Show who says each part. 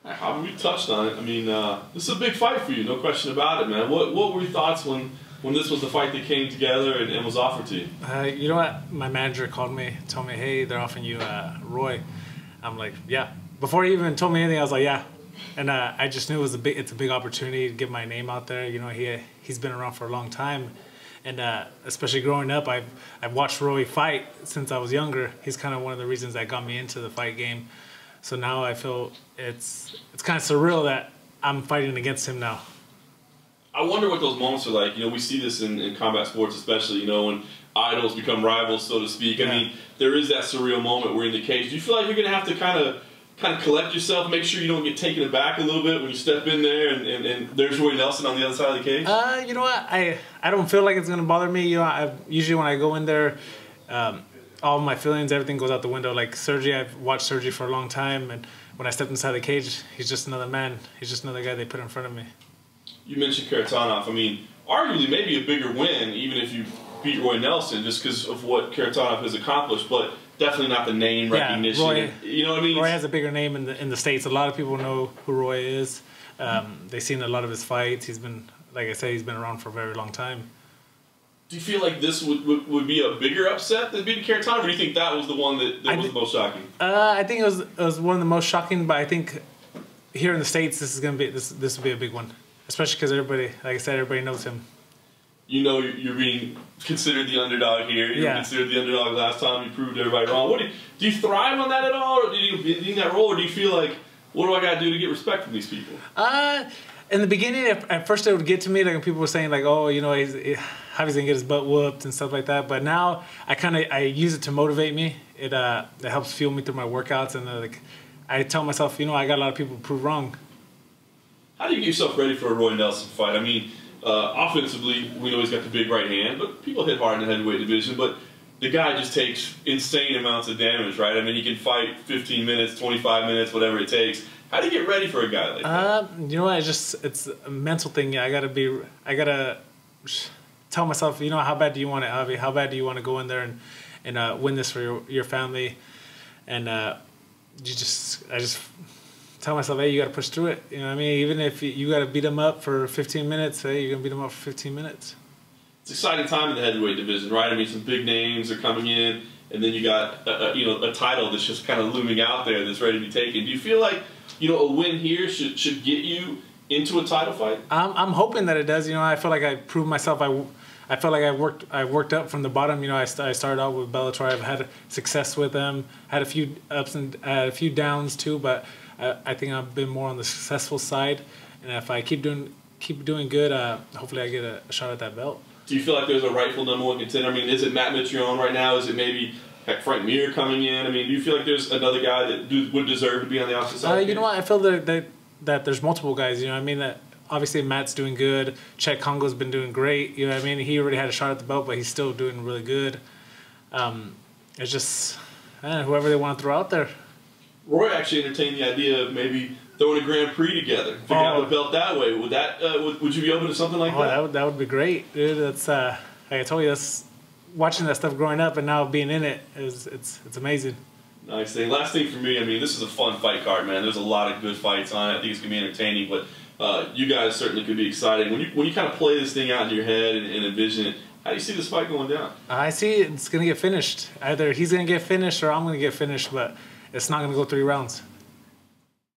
Speaker 1: We touched on it. I mean, this is a big fight for you, no question about it, man. What were your thoughts when this was the fight that came together and was offered to you?
Speaker 2: You know what? My manager called me, told me, hey, they're offering you Roy. I'm like, yeah. Before he even told me anything, I was like, yeah. And I just knew it's a big opportunity to get my name out there. You know, he's been around for a long time. And especially growing up, I've watched Roy fight since I was younger. He's kind of one of the reasons that got me into the fight game. So now I feel it's kind of surreal that I'm fighting against him now.
Speaker 1: I wonder what those moments are like. You know, we see this in combat sports especially, you know, when idols become rivals, so to speak.
Speaker 2: Yeah.
Speaker 1: I mean, there is that surreal moment where in the cage. Do you feel like you're going to have to kind of collect yourself, make sure you don't get taken aback a little bit when you step in there and there's Roy Nelson on the other side of the cage?
Speaker 2: You know what? I don't feel like it's going to bother me. You know, usually when I go in there, all my feelings, everything goes out the window. Like Sergey, I've watched Sergey for a long time, and when I stepped inside the cage, he's just another man. He's just another guy they put in front of me.
Speaker 1: You mentioned Kharitonov. I mean, arguably maybe a bigger win, even if you beat Roy Nelson, just because of what Kharitonov has accomplished, but definitely not the name recognition.
Speaker 2: Roy,
Speaker 1: you know what I mean?
Speaker 2: Roy has a bigger name in the States. A lot of people know who Roy is. They've seen a lot of his fights. He's been, like I said, he's been around for a very long time.
Speaker 1: Do you feel like this would be a bigger upset than beating Kharitonov, or do you think that was the one that was the most shocking?
Speaker 2: I think it was one of the most shocking, but I think here in the States, this is gonna be this will be a big one, especially because everybody, like I said, everybody knows him.
Speaker 1: You know, you're being considered the underdog here. You were considered the underdog last time. You proved everybody wrong. What do you thrive on that at all, or do you in that role, or do you feel like, what do I got to do to get respect from these people?
Speaker 2: In the beginning, at first it would get to me, like when people were saying like, oh, you know, how he's gonna get his butt whooped and stuff like that. But now I use it to motivate me. It helps fuel me through my workouts, and like I tell myself, you know, I got a lot of people to prove wrong.
Speaker 1: How do you get yourself ready for a Roy Nelson fight? I mean, offensively, we know he's got the big right hand, but people hit hard in the heavyweight division. But the guy just takes insane amounts of damage, right? I mean, he can fight 15 minutes, 25 minutes, whatever it takes. How do you get ready for a guy like that?
Speaker 2: You know what? It's a mental thing. Yeah, I gotta tell myself, you know, how bad do you want it, Javi? How bad do you want to go in there and win this for your family? And I just tell myself, hey, you got to push through it. You know what I mean? Even if you got to beat them up for 15 minutes, hey, you're going to beat them up for 15 minutes.
Speaker 1: It's an exciting time in the heavyweight division, right? I mean, some big names are coming in, and then you got a title that's just kind of looming out there that's ready to be taken. Do you feel like, you know, a win here should get you into a title fight? I'm
Speaker 2: hoping that it does. You know, I feel like I proved myself. I felt like I worked up from the bottom. You know, I started out with Bellator. I've had success with them. Had a few ups and a few downs too, but I think I've been more on the successful side. And if I keep doing good, hopefully I get a shot at that belt.
Speaker 1: Do you feel like there's a rightful #1 contender? I mean, is it Matt Mitrione right now? Is it maybe Frank Mir coming in? I mean, do you feel like there's another guy that would deserve to be on the opposite side?
Speaker 2: You know what? I feel that there's multiple guys. You know what I mean? That obviously Matt's doing good. Chet Congo's been doing great. You know what I mean? He already had a shot at the belt, but he's still doing really good. It's just whoever they want to throw out there.
Speaker 1: Roy actually entertained the idea of maybe throwing a Grand Prix together, figure out the belt that way. Would that would you be open to something like that?
Speaker 2: That would be great, dude. That's like I told you, that's watching that stuff growing up and now being in it it's amazing.
Speaker 1: Nice thing. Last thing for me, I mean, this is a fun fight card, man. There's a lot of good fights on it. I think it's gonna be entertaining, but you guys certainly could be exciting. When you kind of play this thing out in your head and envision it, how do you see this fight going down?
Speaker 2: I see it's gonna get finished. Either he's gonna get finished or I'm gonna get finished, but it's not gonna go 3 rounds.